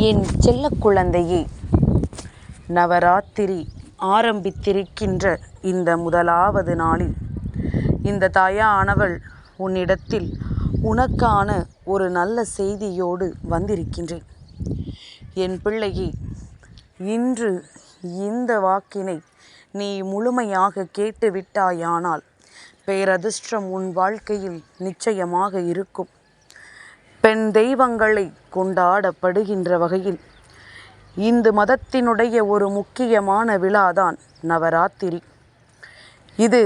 என் செல்ல குழந்தையே, நவராத்திரி ஆரம்பித்திருக்கின்ற இந்த முதலாவது நாளில் இந்த தாயானவள் உன்னிடத்தில் உனக்கான ஒரு நல்ல செய்தியோடு வந்திருக்கின்றேன். என் பிள்ளையே, இன்று இந்த வாக்கினை நீ முழுமையாக கேட்டுவிட்டாயானால் பேரதிர்ஷ்டம் உன் வாழ்க்கையில் நிச்சயமாக இருக்கும். பெண் தெய்வங்களை கொண்டாடப்படுகின்ற வகையில் இந்து மதத்தினுடைய ஒரு முக்கியமான விழாதான் நவராத்திரி. இது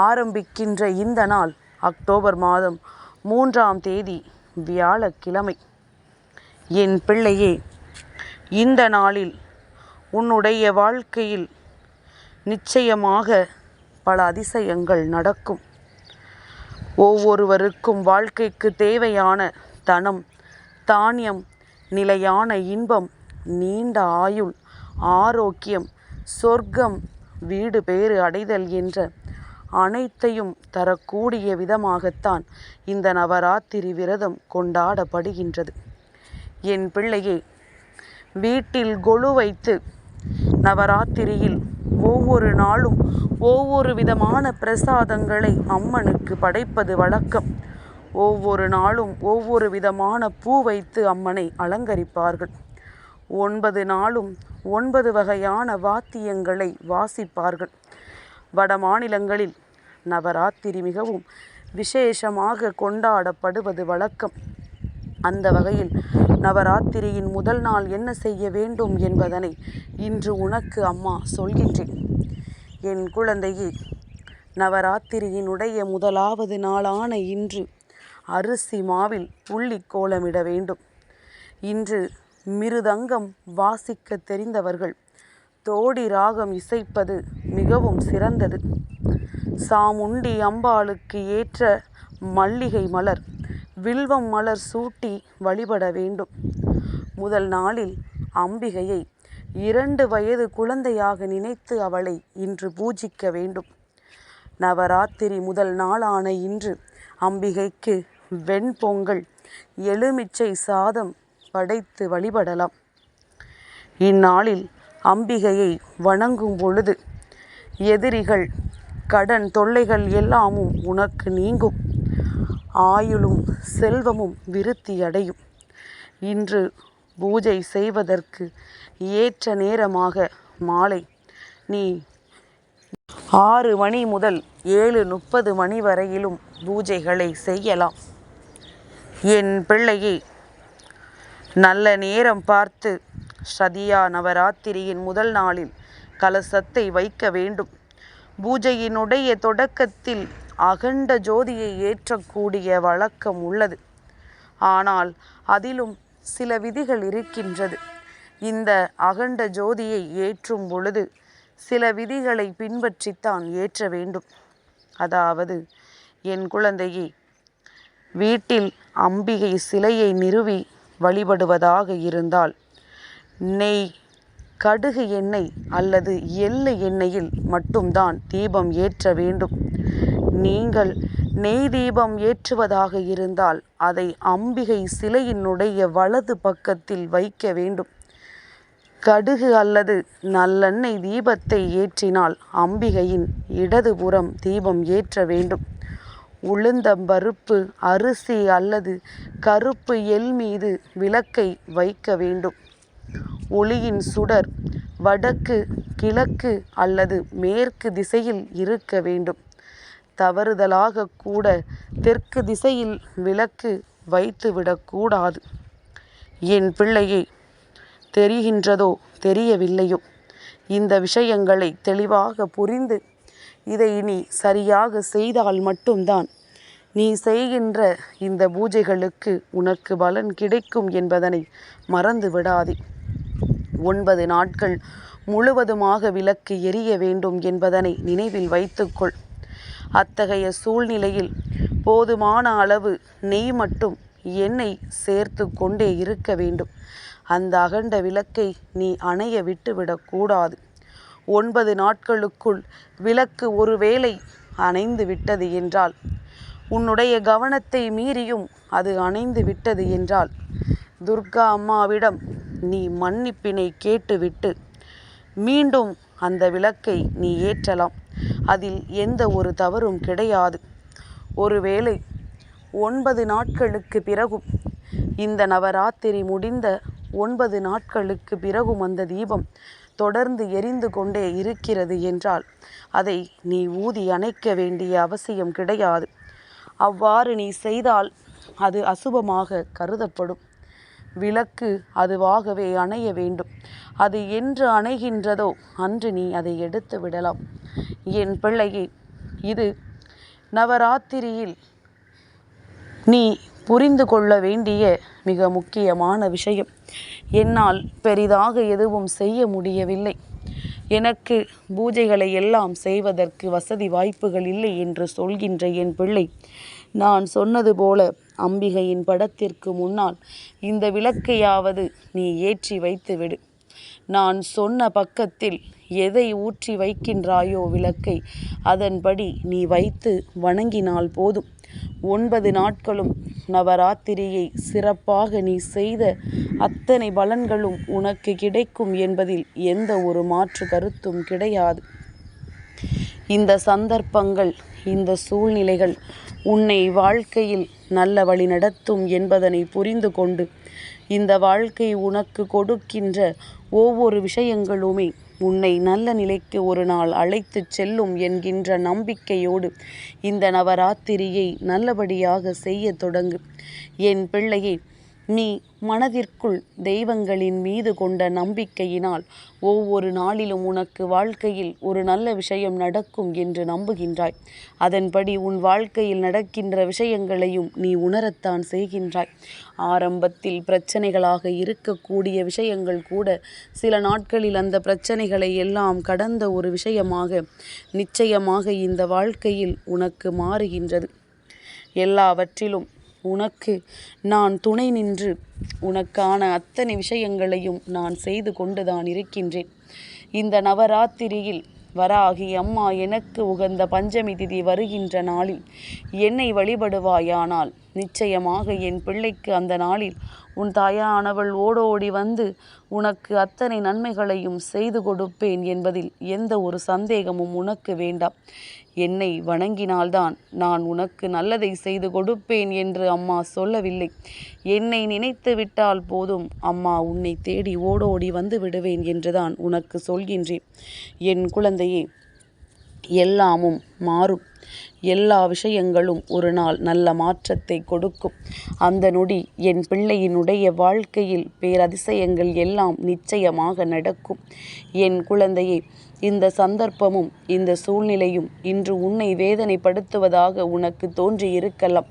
ஆரம்பிக்கின்ற இந்த நாள் அக்டோபர் மாதம் 3ஆம் தேதி வியாழக்கிழமை. என் பிள்ளையே, இந்த நாளில் உன்னுடைய வாழ்க்கையில் நிச்சயமாக பல அதிசயங்கள் நடக்கும். ஒவ்வொருவருக்கும் வாழ்க்கைக்கு தேவையான தனம், தானியம், நிலையான இன்பம், நீண்ட ஆயுள், ஆரோக்கியம், சொர்க்கம், வீடு பேறு அடைதல் என்ற அனைத்தையும் தரக்கூடிய விதமாகத்தான் இந்த நவராத்திரி விரதம் கொண்டாடப்படுகின்றது. என் பிள்ளையே, வீட்டில் கொலு வைத்து நவராத்திரியில் ஒவ்வொரு நாளும் ஒவ்வொரு விதமான பிரசாதங்களை அம்மனுக்கு படைப்பது வழக்கம். ஒவ்வொரு நாளும் ஒவ்வொரு விதமான பூ வைத்து அம்மனை அலங்கரிப்பார்கள். 9 நாளும் 9 வகையான வாத்தியங்களை வாசிப்பார்கள். வட மாநிலங்களில் நவராத்திரி மிகவும் விசேஷமாக கொண்டாடப்படுவது வழக்கம். அந்த வகையில் நவராத்திரியின் முதல் நாள் என்ன செய்ய வேண்டும் என்பதனை இன்று உனக்கு அம்மா சொல்கின்றேன். என் குழந்தையே, நவராத்திரியினுடைய முதலாவது நாளான இன்று அரிசி மாவில் புள்ளி கோலமிட வேண்டும். இன்று மிருதங்கம் வாசிக்க தெரிந்தவர்கள் தோடி ராகம் இசைப்பது மிகவும் சிறந்தது. சாமுண்டி அம்பாளுக்கு ஏற்ற மல்லிகை மலர், வில்வம் மலர் சூட்டி வழிபட வேண்டும். முதல் நாளில் அம்பிகையை 2 வயது குழந்தையாக நினைத்து அவளை இன்று பூஜிக்க வேண்டும். நவராத்திரி முதல் நாளான இன்று அம்பிகைக்கு வெண்பொங்கல், எலுமிச்சை சாதம் படைத்து வழிபடலாம். இந்நாளில் அம்பிகையை வணங்கும் பொழுது எதிரிகள், கடன் தொல்லைகள் எல்லாமும் உனக்கு நீங்கும். ஆயுளும் செல்வமும் விருத்தியடையும். இன்று பூஜை செய்வதற்கு ஏற்ற நேரமாக மாலை நீ 6 மணி முதல் 7:30 மணி வரையிலும் பூஜைகளை செய்யலாம். என் பிள்ளையே, நல்ல நேரம் பார்த்து சதியா நவராத்திரியின் முதல் நாளில் கலசத்தை வைக்க வேண்டும். பூஜையினுடைய தொடக்கத்தில் அகண்ட ஜோதியை ஏற்றக்கூடிய வழக்கம் உள்ளது. ஆனால் அதிலும் சில விதிகள் இருக்கின்றது. இந்த அகண்ட ஜோதியை ஏற்றும் பொழுது சில விதிகளை பின்பற்றித்தான் ஏற்ற வேண்டும். அதாவது என் குழந்தையே, வீட்டில் அம்பிகை சிலையை நிறுவி வழிபடுவதாக இருந்தால் நெய், கடுகு எண்ணெய் அல்லது எள்ளு எண்ணெயில் மட்டும்தான் தீபம் ஏற்ற வேண்டும். நீங்கள் நெய் தீபம் ஏற்றுவதாக இருந்தால் அதை அம்பிகை சிலையினுடைய வலது பக்கத்தில் வைக்க வேண்டும். கடுகு அல்லது நல்லெண்ணெய் தீபத்தை ஏற்றினால் அம்பிகையின் இடதுபுறம் தீபம் ஏற்ற வேண்டும். உளுந்தம்பருப்பு, அரிசி அல்லது கருப்பு எள் மீது விளக்கை வைக்க வேண்டும். ஒளியின் சுடர் வடக்கு, கிழக்கு அல்லது மேற்கு திசையில் இருக்க வேண்டும். தவறுதலாக கூட தெற்கு திசையில் விளக்கு வைத்துவிடக்கூடாது. என் பிள்ளையை, தெரிகின்றதோ தெரியவில்லையோ, இந்த விஷயங்களை தெளிவாக புரிந்து இதை நீ சரியாக செய்தால் மட்டும்தான் நீ செய்கின்ற இந்த பூஜைகளுக்கு உனக்கு பலன் கிடைக்கும் என்பதனை மறந்து விடாதே. 9 நாட்கள் முழுவதுமாக விளக்கு எரிய வேண்டும் என்பதனை நினைவில் வைத்துக்கொள். அத்தகைய சூழ்நிலையில் போதுமான அளவு நெய் மற்றும் எண்ணெய் சேர்த்து கொண்டே இருக்க வேண்டும். அந்த அகண்ட விளக்கை நீ அணைய விட்டுவிடக்கூடாது. 9 நாட்களுக்குள் விளக்கு ஒருவேளை அணைந்து விட்டது என்றால், உன்னுடைய கவனத்தை மீறியும் அது அணைந்து விட்டது என்றால், துர்கா அம்மாவிடம் நீ மன்னிப்பினை கேட்டுவிட்டு மீண்டும் அந்த விளக்கை நீ ஏற்றலாம். அதில் எந்த ஒரு தவறும் கிடையாது. ஒருவேளை 9 நாட்களுக்கு பிறகும், இந்த நவராத்திரி முடிந்த 9 நாட்களுக்கு பிறகும் அந்த தீபம் தொடர்ந்து எரிந்து கொண்டே இருக்கிறது என்றால் அதை நீ ஊதி அணைக்க வேண்டிய அவசியம் கிடையாது. அவ்வாறு நீ செய்தால் அது அசுபமாக கருதப்படும். விளக்கு அதுவாகவே அணைய வேண்டும். அது என்று அணைகின்றதோ அன்று நீ அதை எடுத்து விடலாம். என் பிள்ளையே, இது நவராத்திரியில் நீ புரிந்து கொள்ள வேண்டிய மிக முக்கியமான விஷயம். என்னால் பெரிதாக எதுவும் செய்ய முடியவில்லை, எனக்கு பூஜைகளை எல்லாம் செய்வதற்கு வசதி வாய்ப்புகள் இல்லை என்று சொல்கின்ற என் பிள்ளை, நான் சொன்னது போல அம்பிகையின் படத்திற்கு முன்னால் இந்த விளக்கையாவது நீ ஏற்றி வைத்து விடு. நான் சொன்ன பக்கத்தில் எதை ஊற்றி வைக்கின்றாயோ விளக்கை, அதன்படி நீ வைத்து வணங்கினால் போதும். 9 நாட்களும் நவராத்திரியை சிறப்பாக நீ செய்த அத்தனை பலன்களும் உனக்கு கிடைக்கும் என்பதில் எந்த ஒரு மாற்று கருத்தும் கிடையாது. இந்த சந்தர்ப்பங்கள், இந்த சூழ்நிலைகள் உன்னை வாழ்க்கையில் நல்ல வழி நடத்தும் என்பதனை புரிந்து கொண்டு, இந்த வாழ்க்கை உனக்கு கொடுக்கின்ற ஒவ்வொரு விஷயங்களுமே உன்னை நல்ல நிலைக்கு ஒரு நாள் அழைத்து செல்லும் என்கின்ற நம்பிக்கையோடு இந்த நவராத்திரியை நல்லபடியாக செய்ய தொடங்கு. என் பிள்ளையே, நீ மனதிற்குள் தெய்வங்களின் மீது கொண்ட நம்பிக்கையினால் ஒவ்வொரு நாளிலும் உனக்கு வாழ்க்கையில் ஒரு நல்ல விஷயம் நடக்கும் என்று நம்புகின்றாய். அதன்படி உன் வாழ்க்கையில் நடக்கின்ற விஷயங்களையும் நீ உணரத்தான் செய்கின்றாய். ஆரம்பத்தில் பிரச்சனைகளாக இருக்கக்கூடிய விஷயங்கள் கூட சில நாட்களில் அந்த பிரச்சனைகளை எல்லாம் கடந்த ஒரு விஷயமாக நிச்சயமாக இந்த வாழ்க்கையில் உனக்கு மாறுகின்றது. எல்லாவற்றிலும் உனக்கு நான் துணை நின்று உனக்கான அத்தனை விஷயங்களையும் நான் செய்து கொண்டுதான் இருக்கின்றேன். இந்த நவராத்திரியில் வராகி அம்மா எனக்கு உகந்த பஞ்சமி திதி வருகின்ற நாளில் என்னை வழிபடுவாயானால் நிச்சயமாக என் பிள்ளைக்கு அந்த நாளில் உன் தாயானவள் ஓடோடி வந்து உனக்கு அத்தனை நன்மைகளையும் செய்து கொடுப்பேன் என்பதில் எந்த ஒரு சந்தேகமும் உனக்கு வேண்டாம். என்னை வணங்கினால்தான் நான் உனக்கு நல்லதை செய்து கொடுப்பேன் என்று அம்மா சொல்லவில்லை. என்னை நினைத்து விட்டால் போதும், அம்மா உன்னை தேடி ஓடோடி வந்து விடுவேன் என்றுதான் உனக்கு சொல்கின்றேன். என் குழந்தையே, எல்லாமும் மாறும். எல்லா விஷயங்களும் ஒரு நாள் நல்ல மாற்றத்தை கொடுக்கும். அந்த நொடி என் பிள்ளையினுடைய வாழ்க்கையில் பேரதிசயங்கள் எல்லாம் நிச்சயமாக நடக்கும். என் குழந்தையே, இந்த சந்தர்ப்பமும் இந்த சூழ்நிலையும் இன்று உன்னை வேதனைப்படுத்துவதாக உனக்கு தோன்றியிருக்கலாம்.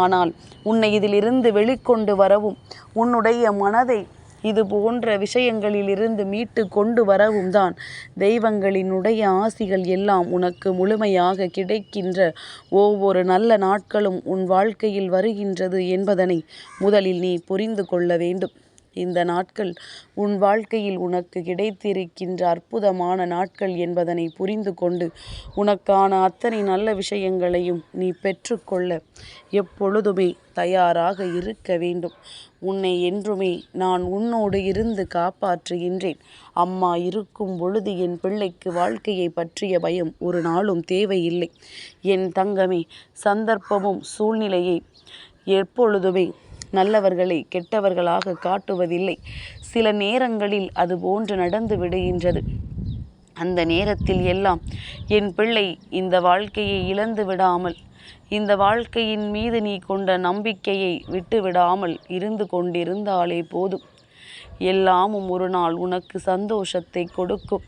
ஆனால் உன்னை இதிலிருந்து வெளிக்கொண்டு வரவும், உன்னுடைய மனதை இது போன்ற விஷயங்களிலிருந்து மீட்டு கொண்டு வரவும் தான் தெய்வங்களினுடைய ஆசிகள் எல்லாம் உனக்கு முழுமையாக கிடைக்கின்ற ஒவ்வொரு நல்ல நாட்களும் உன் வாழ்க்கையில் வருகின்றது என்பதனை முதலில் நீ புரிந்து கொள்ள வேண்டும். இந்த நாட்கள் உன் வாழ்க்கையில் உனக்கு கிடைத்திருக்கின்ற அற்புதமான நாட்கள் என்பதனை புரிந்து கொண்டு உனக்கான அத்தனை நல்ல விஷயங்களையும் நீ பெற்றுக்கொள்ள எப்பொழுதுமே தயாராக இருக்க வேண்டும். உன்னை என்றுமே நான் உன்னோடு இருந்து காப்பாற்றுகின்றேன். அம்மா இருக்கும் பொழுது என் பிள்ளைக்கு வாழ்க்கையை பற்றிய பயம் ஒரு நாளும் தேவையில்லை. என் தங்கமே, சந்தர்ப்பமும் சூழ்நிலையை எப்பொழுதுமே நல்லவர்களை கெட்டவர்களாக காட்டுவதில்லை. சில நேரங்களில் அது போன்று நடந்து விடுகின்றது. அந்த நேரத்தில் எல்லாம் என் பிள்ளை இந்த வாழ்க்கையை இழந்து விடாமல், இந்த வாழ்க்கையின் மீது நீ கொண்ட நம்பிக்கையை விட்டுவிடாமல் இருந்து கொண்டிருந்தாலே போதும். எல்லாமும் ஒரு நாள் உனக்கு சந்தோஷத்தை கொடுக்கும்.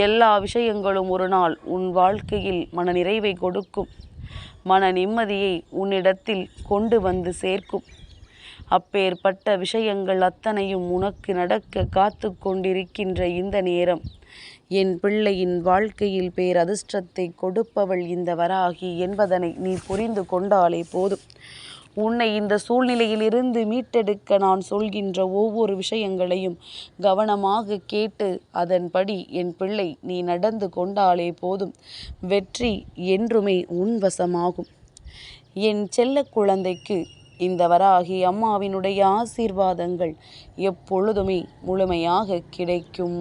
எல்லா விஷயங்களும் ஒரு நாள் உன் வாழ்க்கையில் மன நிறைவை கொடுக்கும். மன நிம்மதியை உன்னிடத்தில் கொண்டு வந்து சேர்க்கும். அப்பேற்பட்ட விஷயங்கள் அத்தனையும் உனக்கு நடக்க காத்து கொண்டிருக்கின்ற இந்த நேரம், என் பிள்ளையின் வாழ்க்கையில் பேரதிர்ஷ்டத்தை கொடுப்பவள் இந்த வராகி என்பதனை நீ புரிந்து கொண்டாலே போதும். உன்னை இந்த சூழ்நிலையிலிருந்து மீட்டெடுக்க நான் சொல்கின்ற ஒவ்வொரு விஷயங்களையும் கவனமாக கேட்டு அதன்படி என் பிள்ளை நீ நடந்து கொண்டாலே போதும். வெற்றி என்றுமே உன் வசமாகும். என் செல்ல குழந்தைக்கு இந்த வராகி அம்மாவினுடைய ஆசீர்வாதங்கள் எப்பொழுதுமே முழுமையாக கிடைக்கும்.